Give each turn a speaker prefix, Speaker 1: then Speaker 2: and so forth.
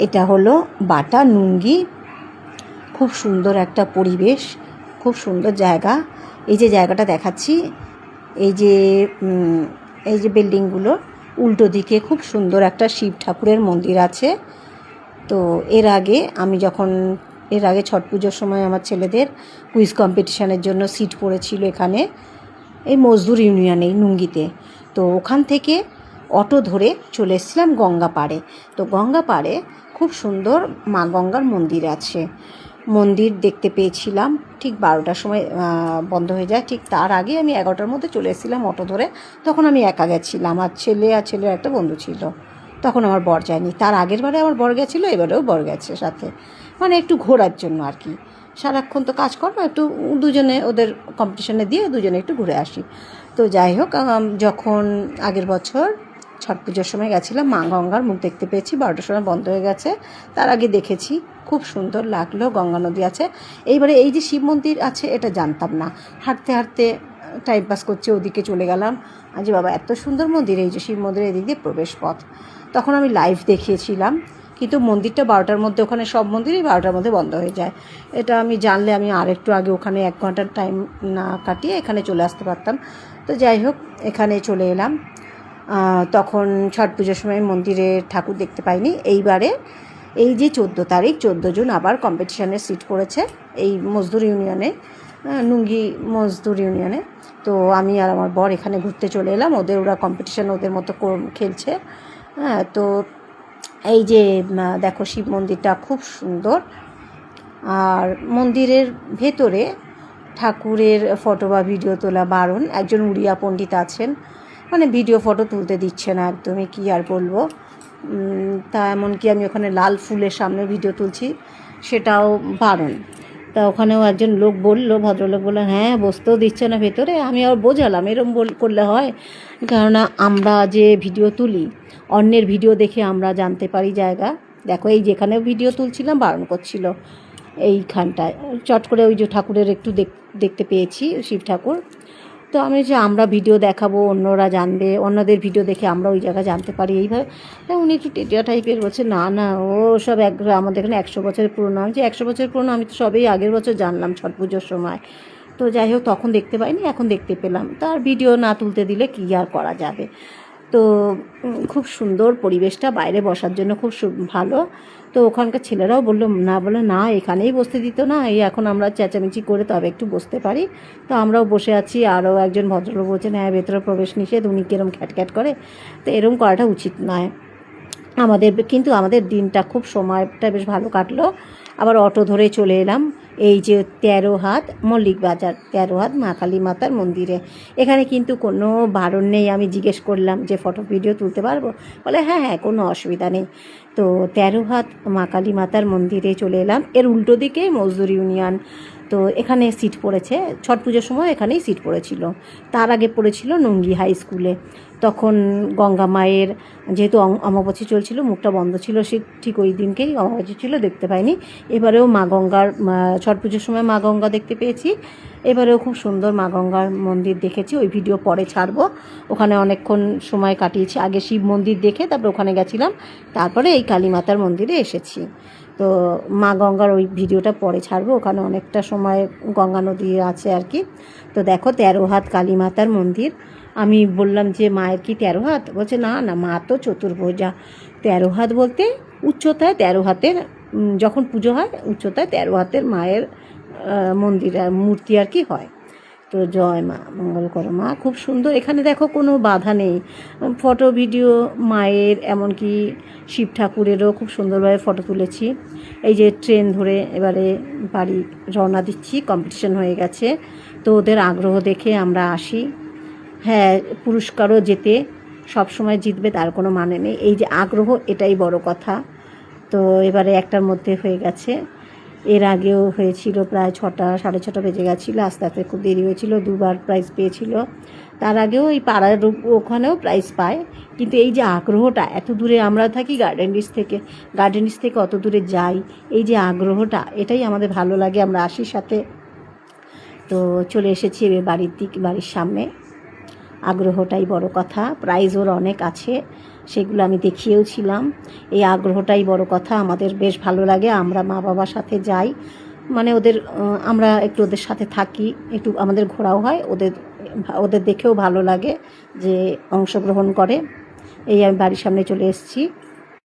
Speaker 1: এটা হলো বাটা নুঙ্গি। খুব সুন্দর একটা পরিবেশ, খুব সুন্দর জায়গা। এই যে জায়গাটা দেখাচ্ছি, এই যে বিল্ডিংগুলো উল্টো দিকে খুব সুন্দর একটা শিব ঠাকুরের মন্দির আছে। তো এর আগে ছট পুজোর সময় আমার ছেলেদের কুইজ কম্পিটিশানের জন্য সিট পড়েছিল এখানে, এই মজদুর ইউনিয়নে নুঙ্গিতে। তো ওখান থেকে অটো ধরে চলে এসেছিলাম গঙ্গা পাড়ে। তো গঙ্গা পাড়ে খুব সুন্দর মা গঙ্গার মন্দির আছে। মন্দির দেখতে পেয়েছিলাম। ঠিক 12টার সময় বন্ধ হয়ে যায়, ঠিক তার আগে আমি 11টার মধ্যে চলে এসেছিলাম অটো ধরে। তখন আমি একা গেছিলাম, আর ছেলের একটা বন্ধু ছিল। তখন আমার বর যায়নি। তার আগের বারে আমার বর গেছিলো, এবারেও বর গেছে সাথে, মানে একটু ঘোরার জন্য আর কি। সারাক্ষণ তো কাজ করবো, একটু দুজনে ওদের কম্পিটিশানে দিয়ে দুজনে একটু ঘুরে আসি। তো যাই হোক, যখন আগের বছর ছট পুজোর সময় গেছিলাম, মা গঙ্গার মুখ দেখতে পেয়েছি। 12টার সময় বন্ধ হয়ে গেছে, তার আগে দেখেছি, খুব সুন্দর লাগলো। গঙ্গা নদী আছে। এইবারে এই যে শিব মন্দির আছে এটা জানতাম না, হাঁটতে হাঁটতে টাইম পাস করছে ওদিকে চলে গেলাম। আজ বাবা এত সুন্দর মন্দির, এই যে শিব মন্দিরের এদিক দিয়ে প্রবেশ পথ। তখন আমি লাইভ দেখিয়েছিলাম, কিন্তু মন্দিরটা 12টার মধ্যে, ওখানে সব মন্দিরই 12টার মধ্যে বন্ধ হয়ে যায়। এটা আমি জানলে আমি আরেকটু আগে ওখানে 1 ঘন্টার টাইম না কাটিয়ে এখানে চলে আসতে পারতাম। তো যাই হোক, এখানে চলে এলাম। তখন ছট পুজোর সময় মন্দিরে ঠাকুর দেখতে পাইনি। এইবারে এই যে 14 তারিখ 14 জুন আবার কম্পিটিশানের সিট পড়েছে এই মজদুর ইউনিয়নে, নুঙ্গি মজদুর ইউনিয়নে। তো আমি আর আমার বর এখানে ঘুরতে চলে এলাম। ওরা কম্পিটিশান ওদের মতো খেলছে। হ্যাঁ, তো এই যে দেখো শিব মন্দিরটা খুব সুন্দর। আর মন্দিরের ভেতরে ঠাকুরের ফটো বা ভিডিও তোলা বারণ। একজন উড়িয়া পণ্ডিত আছেন, মানে ভিডিও ফটো তুলতে দিচ্ছে না একদমই, কি আর বলবো। তা এমনকি আমি ওখানে লাল ফুলের সামনে ভিডিও তুলছি, সেটাও বারণ। তা ওখানেও একজন লোক ভদ্রলোক বললো হ্যাঁ বসতেও দিচ্ছে না ভেতরে। আমি আর বোঝালাম এরম করলে হয়, কেননা আমরা যে ভিডিও তুলি অন্যের ভিডিও দেখে আমরা জানতে পারি জায়গা। দেখো এই যেখানে ভিডিও তুলছিলাম বারণ করছিল এইখানটায়। চট করে ওই যে ঠাকুরের একটু দেখতে পেয়েছি, শিব ঠাকুর। তো আমি যে আমরা ভিডিও দেখাবো, অন্যরা জানবে, অন্যদের ভিডিও দেখে আমরা ওই জায়গা জানতে পারি এইভাবে। তাই উনি একটু টেটিয়া টাইপের বলছে না ও সব আমাদের এখানে 100 বছরের পুরনো। আমি যে 100 বছরের পুরনো, আমি তো সবেই আগের বছর জানলাম ছট পুজোর সময়। তো যাই হোক, তখন দেখতে পাইনি, এখন দেখতে পেলাম। তার ভিডিও না তুলতে দিলে কী আর করা যাবে। তো খুব সুন্দর পরিবেশটা, বাইরে বসার জন্য খুব ভালো। তো ওখানকার ছেলেরাও বললো না এখানেই বসতে দিত না, এই এখন আমরা চেঁচামেচি করে তবে একটু বসতে পারি। তো আমরাও বসে আছি। আরও একজন ভদ্রলোক বলছেন হ্যাঁ ভেতরে প্রবেশ নিষেধ, উনি কীরকম খ্যাটখ্যাট করে। তো এরকম করাটা উচিত নয় কিন্তু আমাদের দিনটা খুব সময়টা বেশ ভালো কাটলো। আবার অটো ধরে চলে এলাম এই যে 13 হাত মল্লিক বাজার, 13 হাত মা কালী মাতার মন্দিরে। এখানে কিন্তু কোনো বারণ নেই। আমি জিজ্ঞেস করলাম যে ফটো ভিডিও তুলতে পারবো, বলে হ্যাঁ কোনো অসুবিধা নেই। তো 13 হাত মা কালী মাতার মন্দিরে চলে এলাম। এর উল্টো দিকে মজদুর ইউনিয়ন। তো এখানে সিট পড়েছে, ছট পুজোর সময় এখানেই সিট পড়েছিল। তার আগে পড়েছিল নুঙ্গি হাই স্কুলে। তখন গঙ্গা মায়ের যেহেতু অমাবস্যা চলছিল, মুখটা বন্ধ ছিল, সে ঠিক ওই দিনকেই অমাবস্যা ছিল, দেখতে পাইনি। এবারেও মা গঙ্গার ছট পুজোর সময় মা গঙ্গা দেখতে পেয়েছি। এবারেও খুব সুন্দর মা গঙ্গার মন্দির দেখেছি। ওই ভিডিও পরে ছাড়বো। ওখানে অনেকক্ষণ সময় কাটিয়েছি। আগে শিব মন্দির দেখে তারপরে ওখানে গেছিলাম, তারপরে এই কালী মাতার মন্দিরে এসেছি। তো মা গঙ্গার ওই ভিডিওটা পরে ছাড়বো। ওখানে অনেকটা সময় গঙ্গা নদী আছে আর কি। তো দেখো 13 হাত কালী মাতার মন্দির। আমি বললাম যে মায়ের কি 13 হাত? বলছে না মা তো চতুর্ভুজা। 13 হাত বলতে উচ্চতায় 13 হাতের, যখন পুজো হয় উচ্চতায় 13 হাতের মায়ের মন্দির মূর্তি আর কি হয়। তো জয় মা, মঙ্গল করো মা। খুব সুন্দর। এখানে দেখো কোনো বাধা নেই, ফটো ভিডিও মায়ের, এমনকি শিব ঠাকুরেরও খুব সুন্দরভাবে ফটো তুলেছি। এই যে ট্রেন ধরে এবারে বাড়ি রওনা দিচ্ছি, কম্পিটিশন হয়ে গেছে। তো ওদের আগ্রহ দেখে আমরা আসি। হ্যাঁ, পুরস্কারও যেতে সব সময় জিতবে তার কোনো মানে নেই, এই যে আগ্রহ এটাই বড় কথা। তো এবারে 1টার মধ্যে হয়ে গেছে। এর আগেও হয়েছিল প্রায় 6টা, 6:30 বেজে গেছিলো। আস্তে আস্তে খুব দেরি হয়েছিল। 2বার প্রাইজ পেয়েছিল। তার আগেও এই পাড়ার ওখানেও প্রাইজ পায়। কিন্তু এই যে আগ্রহটা, এত দূরে আমরা থাকি গার্ডেন ডিস্ট থেকে অত দূরে যাই, এই যে আগ্রহটা, এটাই আমাদের ভালো লাগে। আমরা আসি সাথে। তো চলে এসেছি এবার বাড়ির সামনে। আগ্রহটাই বড় কথা। প্রাইজ ওর অনেক আছে। সেগুলো আমি দেখিয়েও ছিলাম। এই আগ্রহটাই বড় কথা, আমাদের বেশ ভালো লাগে। আমরা মা বাবার সাথে যাই, মানে আমরা একটু ওদের সাথে থাকি, একটু আমাদের ঘোরাও হয়, ওদের দেখেও ভালো লাগে যে অংশগ্রহণ করে। এই আমি বাড়ির সামনে চলে এসেছি।